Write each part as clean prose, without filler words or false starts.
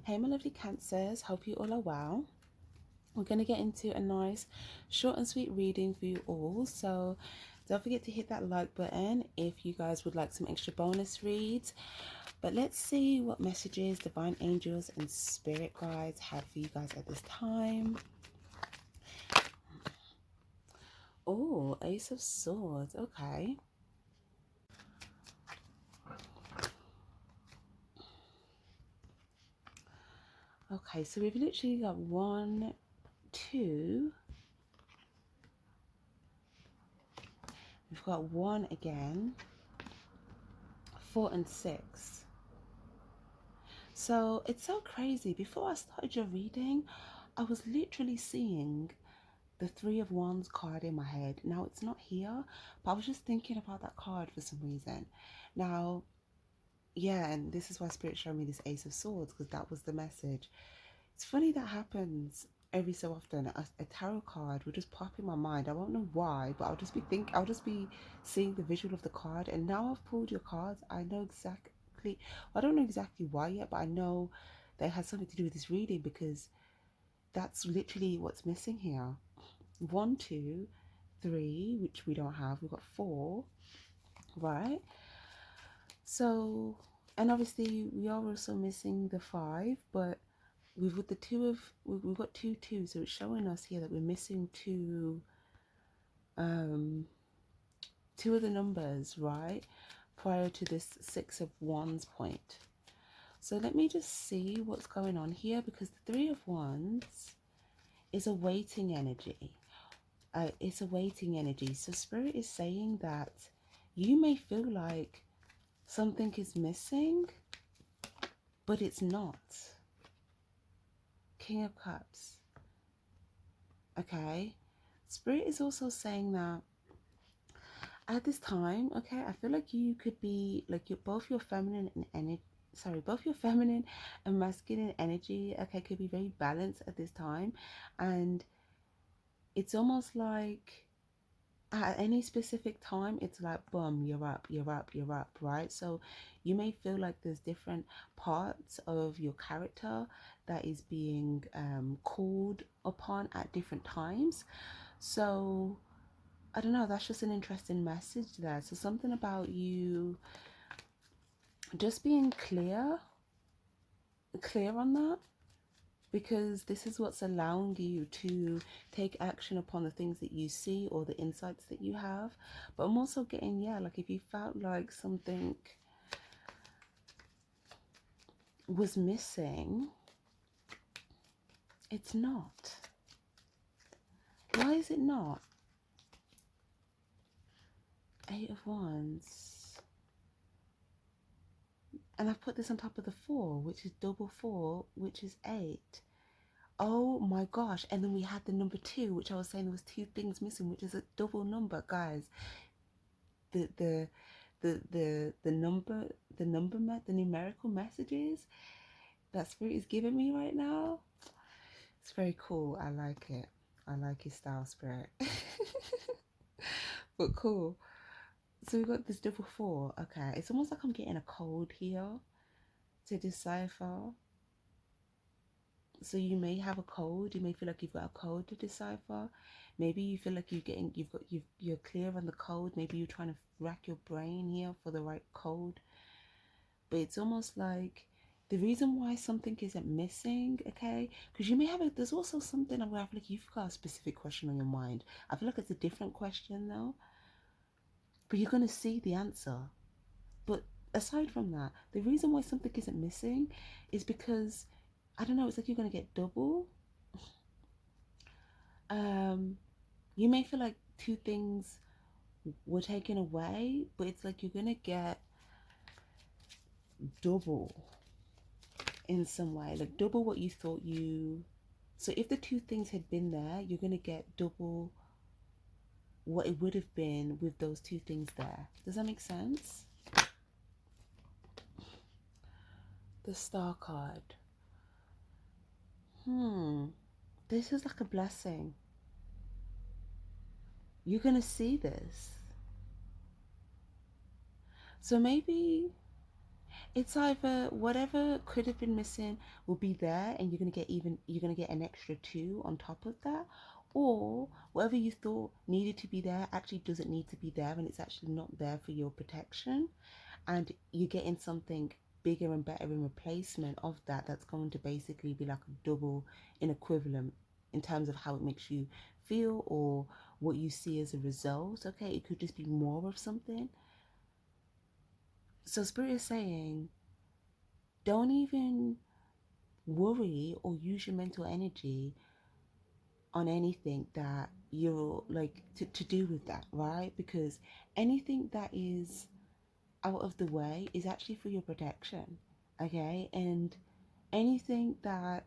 Hey, my lovely Cancers, hope you all are well. We're going to get into a nice, short and sweet reading for you all. So don't forget to hit that like button if you guys would like some extra bonus reads. But let's see what messages divine angels and spirit guides have for you guys at this time. Oh, Ace of Swords. Okay. Okay, so we've literally got 1, 2. We've got 1 again. 4 and 6. So it's so crazy. Before I started your reading, I was literally seeing the 3 of Wands card in my head. Now it's not here, but I was just thinking about that card for some reason. Now, yeah, and this is why Spirit showed me this Ace of Swords, because that was the message. It's funny that happens every so often. A tarot card will just pop in my mind. I won't know why, but I'll just be seeing the visual of the card, and now I've pulled your cards. I know exactly, I don't know exactly why yet, but I know that it has something to do with this reading, because that's literally what's missing here. 1, 2, 3, which we don't have. We've got 4, right? So, and obviously we are also missing the 5, but we've got the 2 of, we've got 2 2, so it's showing us here that we're missing 2 of the numbers, right, prior to this 6 of Wands point. So let me just see what's going on here, because the 3 of Wands is a waiting energy. It's a waiting energy. So Spirit is saying that you may feel like something is missing, but it's not. King of Cups. Okay. Spirit is also saying that at this time, okay, I feel like you could be like both your feminine and energy. Sorry, both your feminine and masculine energy, okay, could be very balanced at this time, and it's almost like at any specific time it's like boom, you're up, you're up, you're up, right? So you may feel like there's different parts of your character that is being called upon at different times. So I don't know, that's just an interesting message there. So something about you just being clear on that, because this is what's allowing you to take action upon the things that you see or the insights that you have. But I'm also getting, yeah, like if you felt like something was missing, it's not. Why is it not? 8 of Wands. And I've put this on top of the 4, which is double 4, which is 8. Oh my gosh. And then we had the number 2, which I was saying there was 2 things missing, which is a double number, guys. The number, the numerical messages that Spirit is giving me right now, it's very cool. I like it. I like his style, Spirit. But cool. So we got this double 4. Okay, it's almost like I'm getting a code here to decipher. So you may have a code. You may feel like you've got a code to decipher. Maybe you feel like you're clear on the code. Maybe you're trying to rack your brain here for the right code. But it's almost like the reason why something isn't missing, okay? Because you may have there's also something where I feel like you've got a specific question on your mind. I feel like it's a different question though. But you're gonna see the answer. But aside from that, the reason why something isn't missing is because, I don't know, it's like you're gonna get double. You may feel like 2 things were taken away, but it's like you're gonna get double in some way, like double what you thought you. So if the 2 things had been there, you're gonna get double what it would have been with those 2 things there. Does that make sense? The Star card. This is like a blessing. You're gonna see this. So maybe It's either whatever could have been missing will be there, and you're gonna get an extra two on top of that, or whatever you thought needed to be there actually doesn't need to be there, and it's actually not there for your protection, and you're getting something bigger and better in replacement of that. That's going to basically be like a double in equivalent in terms of how it makes you feel or what you see as a result. Okay, it could just be more of something. So spirit is saying, don't even worry or use your mental energy on anything that you're like to do with that, right? Because anything that is out of the way is actually for your protection, okay? And anything that,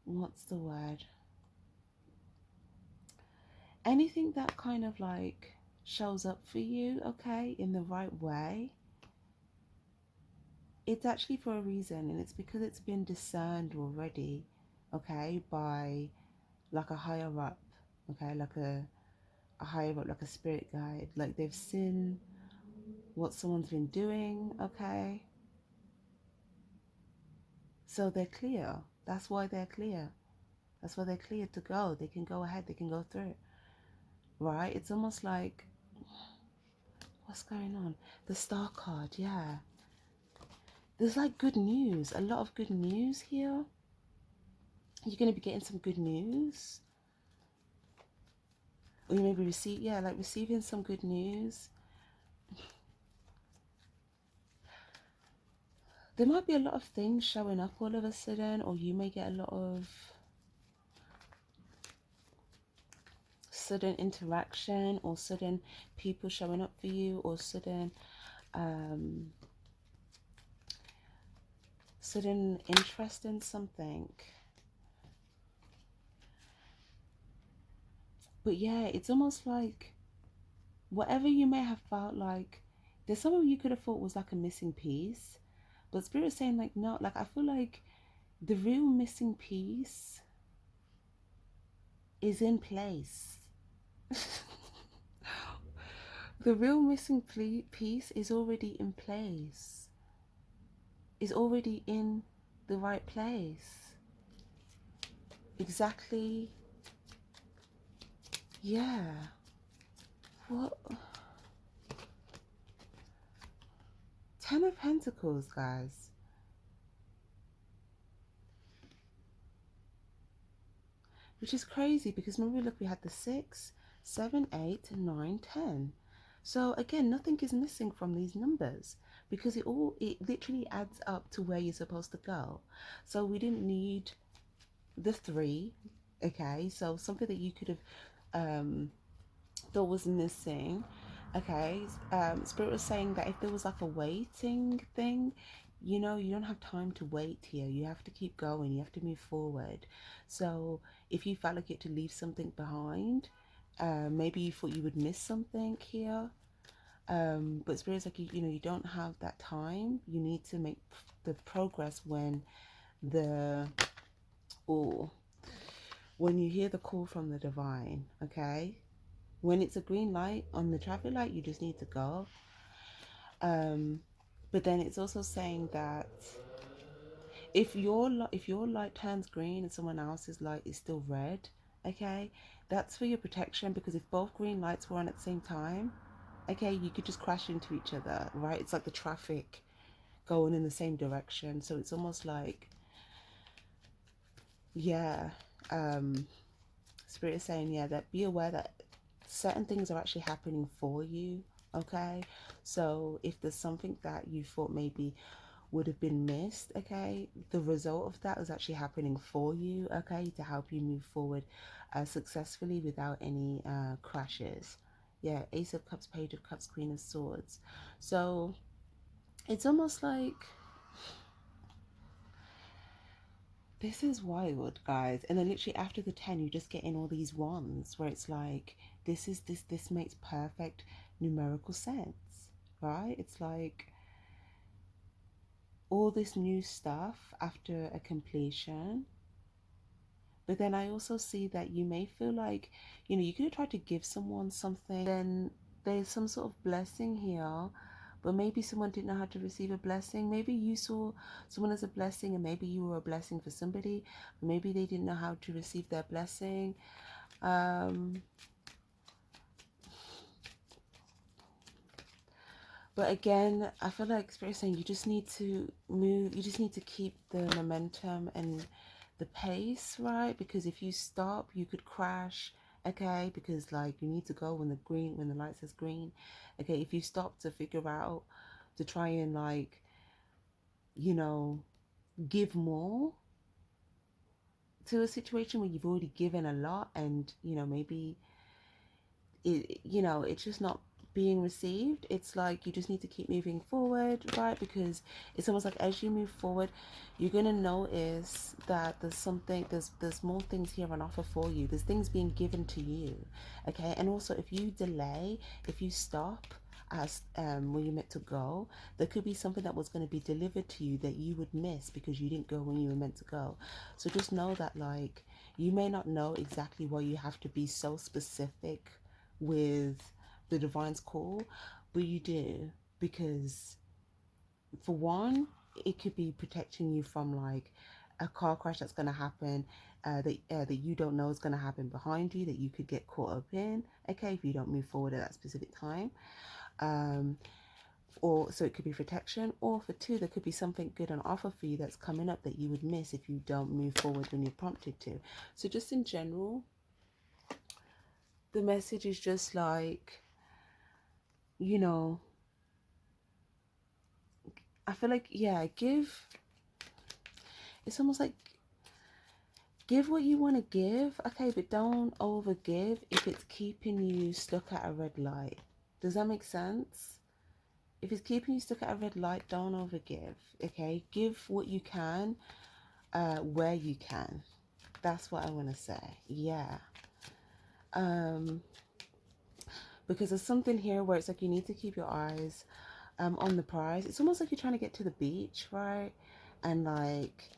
what's the word? Anything that kind of like shows up for you, okay, in the right way, it's actually for a reason, and it's because it's been discerned already, okay, by like a higher up, okay, like a higher up, like a spirit guide. Like they've seen what someone's been doing, okay, so they're clear. That's why they're clear. That's why they're clear to go. They can go ahead, they can go through, right? It's almost like, what's going on? The star card, yeah. There's like good news, a lot of good news here. You're going to be getting some good news, or you maybe receive, yeah, like receiving some good news. There might be a lot of things showing up all of a sudden, or you may get a lot of sudden interaction, or sudden people showing up for you, or um sudden interest in something. But yeah, it's almost like whatever you may have felt like, there's something you could have thought was like a missing piece, but spirit's saying like, no, like I feel like the real missing piece is in place. The real missing piece is already in place, is already in the right place. Exactly. Yeah. What? Ten of Pentacles, guys. Which is crazy because remember, look, we had the 6, 7, 8, 9, 10. So again, nothing is missing from these numbers because it literally adds up to where you're supposed to go. So we didn't need the 3, okay? So something that you could have thought was missing, okay? Spirit was saying that if there was like a waiting thing, you know, you don't have time to wait here. You have to keep going. You have to move forward. So if you felt like you had to leave something behind, maybe you thought you would miss something here. But Spirit's like, you know, you don't have that time. You need to make the progress when the, or when you hear the call from the divine, okay? When it's a green light on the traffic light, you just need to go. But then it's also saying that if your light turns green and someone else's light is still red, okay, that's for your protection, because if both green lights were on at the same time, okay, you could just crash into each other, right? It's like the traffic going in the same direction. So it's almost like, yeah, Spirit is saying, yeah, that be aware that certain things are actually happening for you, okay? So if there's something that you thought maybe would have been missed, okay, the result of that is actually happening for you, okay, to help you move forward successfully without any crashes. Yeah, Ace of Cups, Page of Cups, Queen of Swords. So it's almost like, this is wild, guys. And then literally after the 10, you just get in all these ones where it's like, this makes perfect numerical sense, right? It's like all this new stuff after a completion. But then I also see that you may feel like, you know, you could have tried to give someone something, then there's some sort of blessing here, but maybe someone didn't know how to receive a blessing. Maybe you saw someone as a blessing and maybe you were a blessing for somebody, but maybe they didn't know how to receive their blessing. um but again, I feel like Spirit is saying you just need to move, you just need to keep the momentum and the pace, right? Because if you stop, you could crash. Okay, because like you need to go when the light says green. Okay, if you stop to figure out, to try and like, you know, give more to a situation where you've already given a lot, and maybe it's just not being received. It's like you just need to keep moving forward, right? Because it's almost like as you move forward, you're gonna notice that there's more things here on offer for you. There's things being given to you. Okay. And also, if you delay, if you stop as when you're meant to go, there could be something that was going to be delivered to you that you would miss because you didn't go when you were meant to go. So just know that, like, you may not know exactly why you have to be so specific with the divine's call, but you do, because for one, it could be protecting you from like a car crash that's going to happen, that you don't know is going to happen behind you, that you could get caught up in, okay, if you don't move forward at that specific time. Or so it could be protection, or for two, there could be something good on offer for you that's coming up that you would miss if you don't move forward when you're prompted to. So just in general, the message is just like, you know, I feel like, yeah, it's almost like give what you want to give, okay, but don't over give if it's keeping you stuck at a red light. Does that make sense? If it's keeping you stuck at a red light, don't over give, okay? Give what you can, where you can. That's what I want to say. Yeah. Because there's something here where it's like you need to keep your eyes on the prize. It's almost like you're trying to get to the beach, right? And like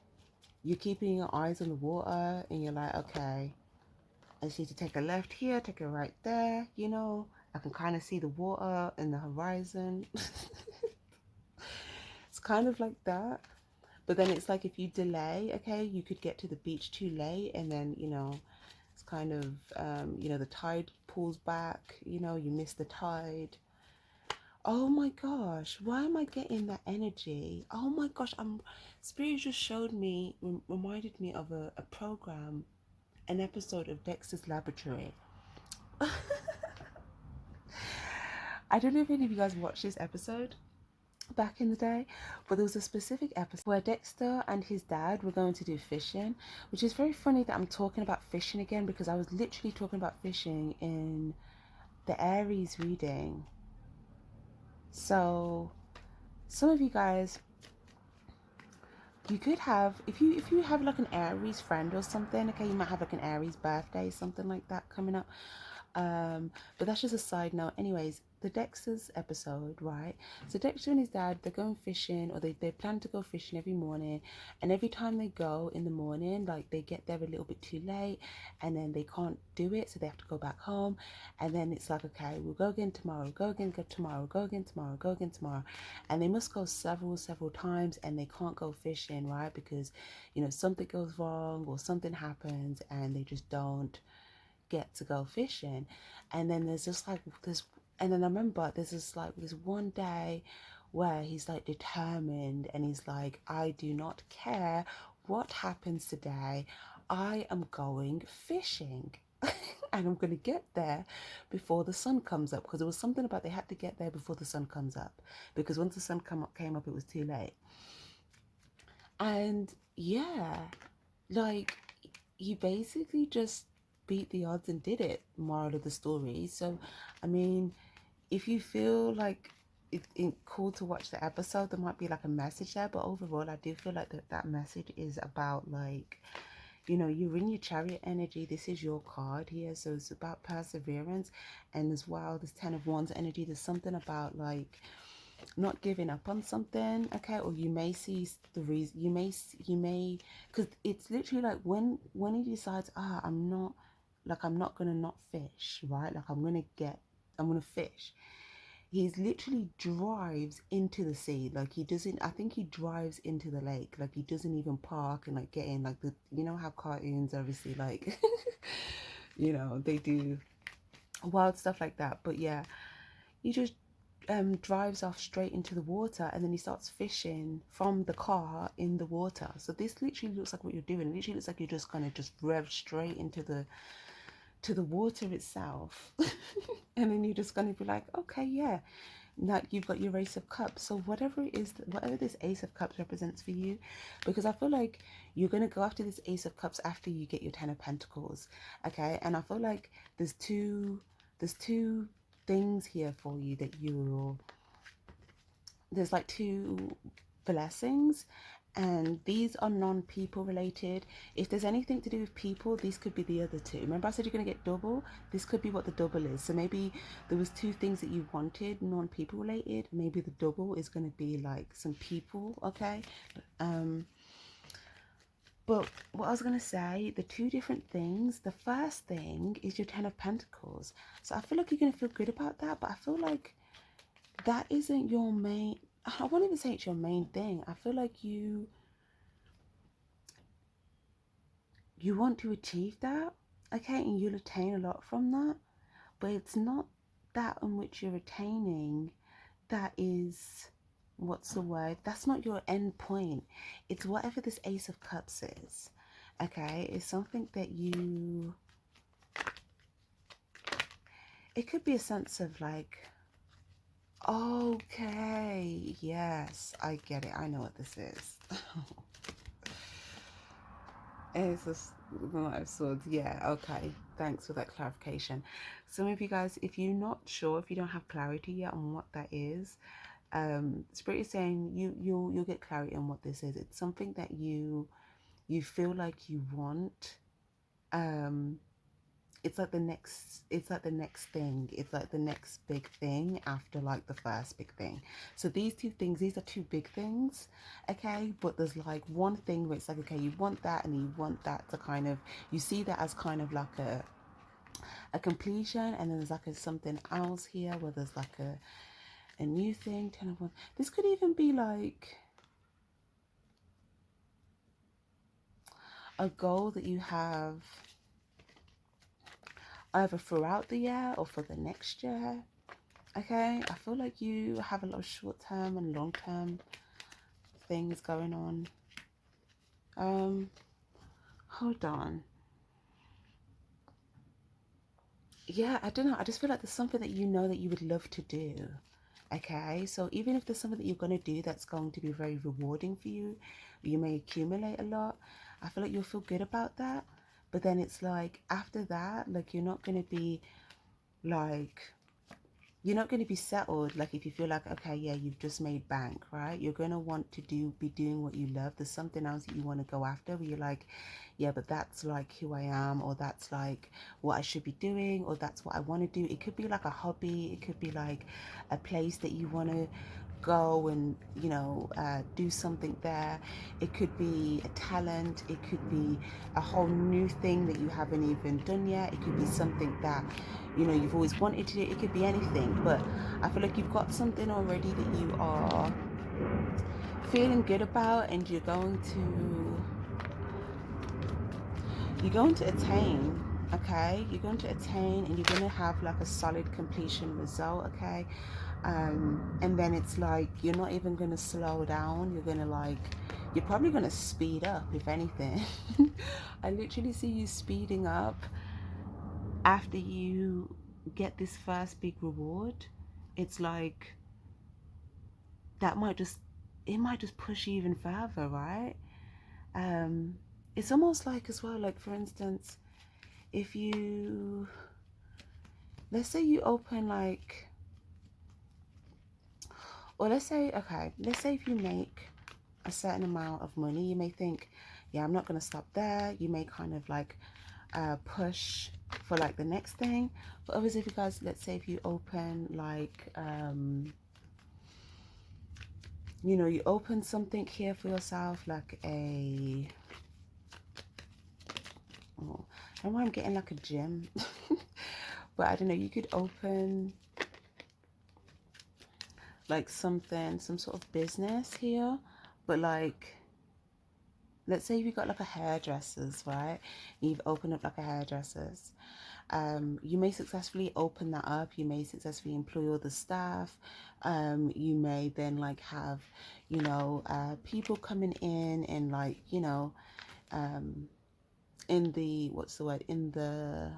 you're keeping your eyes on the water and you're like, okay, I just need to take a left here, take a right there, I can kind of see the water and the horizon. It's kind of like that. But then it's like if you delay, okay, you could get to the beach too late, and then, it's kind of, the tide pulls back, you miss the tide. Oh my gosh, why am I getting that energy? Oh my gosh, Spirit just showed me, reminded me of a program, an episode of Dexter's Laboratory. I don't know if any of you guys watched this episode back in the day, but there was a specific episode where Dexter and his dad were going to do fishing, which is very funny that I'm talking about fishing again, because I was literally talking about fishing in the Aries reading. So some of you guys, you could have, if you have like an Aries friend or something, okay, you might have like an Aries birthday, something like that coming up. But that's just a side note. Anyways, the Dexter's episode, right? So Dexter and his dad, they're going fishing, or they plan to go fishing every morning, and every time they go in the morning, like they get there a little bit too late, and then they can't do it, so they have to go back home, and then it's like, okay, we'll go again tomorrow, go again tomorrow, go again tomorrow, go again tomorrow, and they must go several times, and they can't go fishing, right? Because something goes wrong or something happens, and they just don't get to go fishing. And then there's just like this, and then I remember there's this one day where he's like determined, and he's like, I do not care what happens today, I am going fishing. And I'm going to get there before the sun comes up, because there was something about they had to get there before the sun comes up, because once the sun came up, it was too late. And yeah, like you basically just beat the odds and did it, moral of the story. So I mean, if you feel like it's cool to watch the episode, there might be like a message there, but overall I do feel like that message is about, like, you're in your Chariot energy. This is your card here, so it's about perseverance. And as well, this 10 of Wands energy, there's something about like not giving up on something, okay? Or you may see the reason, you may, because it's literally like when he decides, I'm not gonna not fish, right? Like I'm gonna I'm gonna fish. He's literally drives into the sea. Like he doesn't, I think he drives into the lake. Like he doesn't even park and like get in. Like the, you know how cartoons obviously like, you know, they do wild stuff like that. But yeah, he just drives off straight into the water, and then he starts fishing from the car in the water. So this literally looks like what you're doing. It literally looks like you're just gonna just rev straight into the water itself. And then you're just gonna be like, okay, yeah, now you've got your Ace of Cups. So whatever it is, whatever this Ace of Cups represents for you, because I feel like you're going to go after this Ace of Cups after you get your Ten of Pentacles. Okay. And I feel like there's two things here for you that there's like two blessings, and these are non-people related. If there's anything to do with people, these could be the other two. Remember I said you're going to get double? This could be what the double is. So maybe there was two things that you wanted non-people related. Maybe the double is going to be like some people. Okay. But what I was going to say, the two different things, the first thing is your Ten of Pentacles. So I feel like you're going to feel good about that, but I feel like that isn't your main, I won't even say it's your main thing. I feel like you want to achieve that, okay, and you'll attain a lot from that, but it's not that in which you're attaining that is, what's the word, that's not your end point. It's whatever this Ace of Cups is, okay. It's something that you, it could be a sense of like, okay, yes, I get it, I know what this is. It's just the Knight of Swords. Yeah, okay. Thanks for that clarification. Some of you guys, if you're not sure, if you don't have clarity yet on what that is, Spirit is saying you'll get clarity on what this is. It's something that you feel like you want. It's like the next thing. It's like the next big thing after like the first big thing. So these two things, these are two big things, okay. But there's like one thing where it's like, okay, you want that, and you want that to kind of, you see that as kind of like a completion, and then there's like something else here where there's like a new thing. 10 of Wands. This could even be like a goal that you have either throughout the year or for the next year, okay. I feel like you have a lot of short-term and long-term things going on. Hold on. Yeah, I don't know, I just feel like there's something that you know that you would love to do, okay. So even if there's something that you're going to do that's going to be very rewarding for you, you may accumulate a lot, I feel like you'll feel good about that. But then it's like after that, like you're not going to be like, you're not going to be settled. Like if you feel like, okay, yeah, you've just made bank, right? You're going to want to be doing what you love. There's something else that you want to go after where you're like, yeah, but that's like who I am, or that's like what I should be doing, or that's what I want to do. It could be like a hobby. It could be like a place that you want to go and, you know, do something there. It could be a talent. It could be a whole new thing that you haven't even done yet. It could be something that, you know, you've always wanted to do. It could be anything, but I feel like you've got something already that you are feeling good about, and you're going to attain, okay. You're going to attain, and you're going to have like a solid completion result, okay. And then it's like you're not even going to slow down. You're going to like, you're probably going to speed up, if anything. I literally see you speeding up after you get this first big reward. It's like that might just, it might just push you even further, right? It's almost like as well, like for instance, if you, let's say you open like, or let's say, okay, let's say if you make a certain amount of money, you may think, yeah, I'm not going to stop there. You may kind of like push for like the next thing. But obviously if you guys, let's say if you open like you know, you open something here for yourself, like a, oh, I don't know why I'm getting like a gym. But I don't know, you could open like something, some sort of business here, but like, let's say you got like a hairdresser's, right? You've opened up like a hairdresser's. You may successfully open that up. You may successfully employ all the staff. You may then like have, people coming in and like, in the, what's the word, in the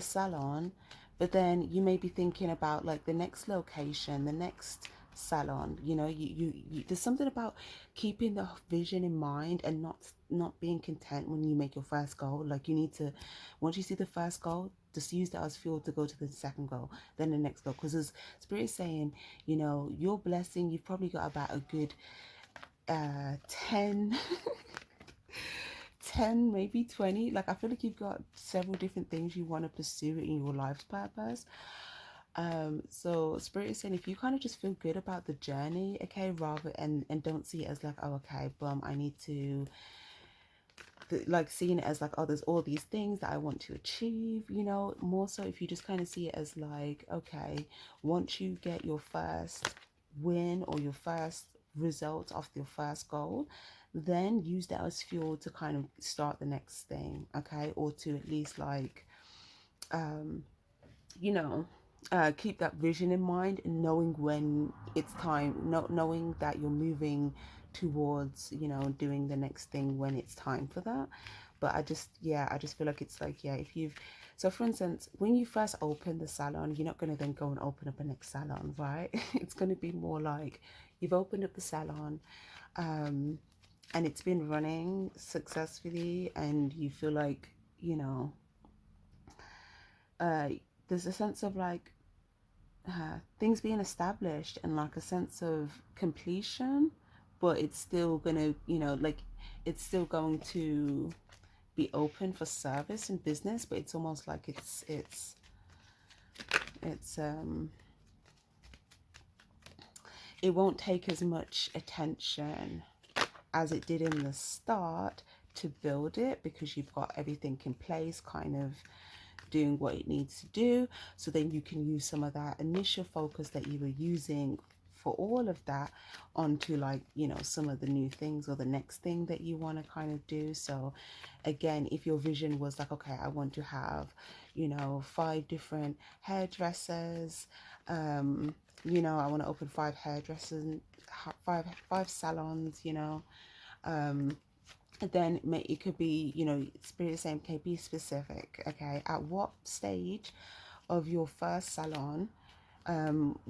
salon, but then you may be thinking about like the next location, the next salon. There's something about keeping the vision in mind and not being content when you make your first goal. Like, you need to, once you see the first goal, just use that as fuel to go to the second goal, then the next goal. Because as Spirit is saying, your blessing, you've probably got about a good 10 10, maybe 20. Like, I feel like you've got several different things you want to pursue in your life's purpose. So Spirit is saying, if you kind of just feel good about the journey, okay, rather and don't see it as like, oh, okay, I need to, like, seeing it as like, oh, there's all these things that I want to achieve, more so if you just kind of see it as like, okay, once you get your first win or your first result of your first goal, then use that as fuel to kind of start the next thing, okay, or to at least like, you know keep that vision in mind, and knowing when it's time, not knowing that you're moving towards, doing the next thing when it's time for that. But I just feel like it's like, yeah, if you've, so for instance, when you first open the salon, you're not going to then go and open up a next salon, right? It's going to be more like you've opened up the salon, and it's been running successfully, and you feel like, uh there's a sense of like, things being established and like a sense of completion, but it's still gonna, like, it's still going to be open for service and business, but it's almost like it's it won't take as much attention as it did in the start to build it, because you've got everything in place, kind of doing what it needs to do. So then you can use some of that initial focus that you were using for all of that onto, like, some of the new things or the next thing that you want to kind of do. So again, if your vision was like, okay, I want to have 5 different hairdressers, I want to open 5 hairdressers, five salons, then it could be, Spirit is saying, okay, be specific, okay, at what stage of your first salon,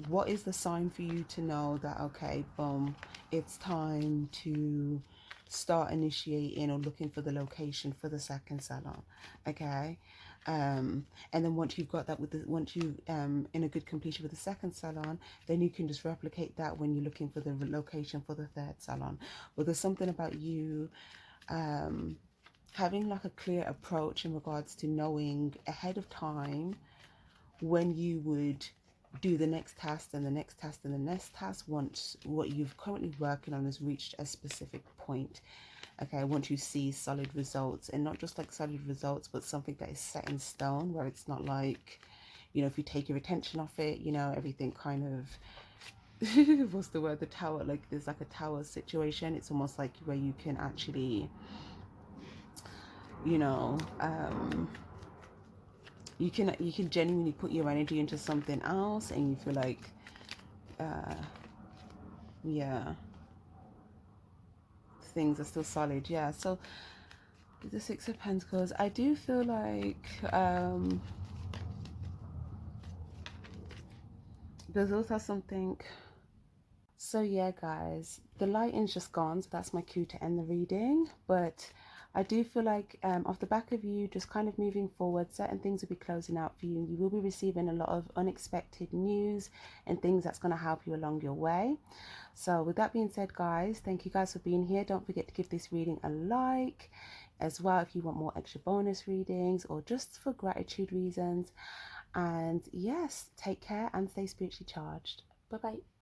what is the sign for you to know that, okay, boom, it's time to start initiating or looking for the location for the second salon, okay? And then once you've got that once you in a good completion with the second salon, then you can just replicate that when you're looking for the location for the third salon. But there's something about you having like a clear approach in regards to knowing ahead of time when you would do the next task and the next task and the next task, once what you've currently working on has reached a specific point. Okay, once you see solid results, and not just like solid results, but something that is set in stone, where it's not like, if you take your attention off it, everything kind of what's the word, the tower, like there's like a tower situation. It's almost like where you can actually, you know you can genuinely put your energy into something else, and you feel like, yeah, things are still solid. Yeah, so the 6 of Pentacles, I do feel like there's also something. So yeah, guys, the lighting's just gone, so that's my cue to end the reading. But I do feel like off the back of you just kind of moving forward, certain things will be closing out for you. You will be receiving a lot of unexpected news and things that's going to help you along your way. So with that being said, guys, thank you guys for being here. Don't forget to give this reading a like as well if you want more extra bonus readings or just for gratitude reasons. And yes, take care and stay spiritually charged. Bye bye.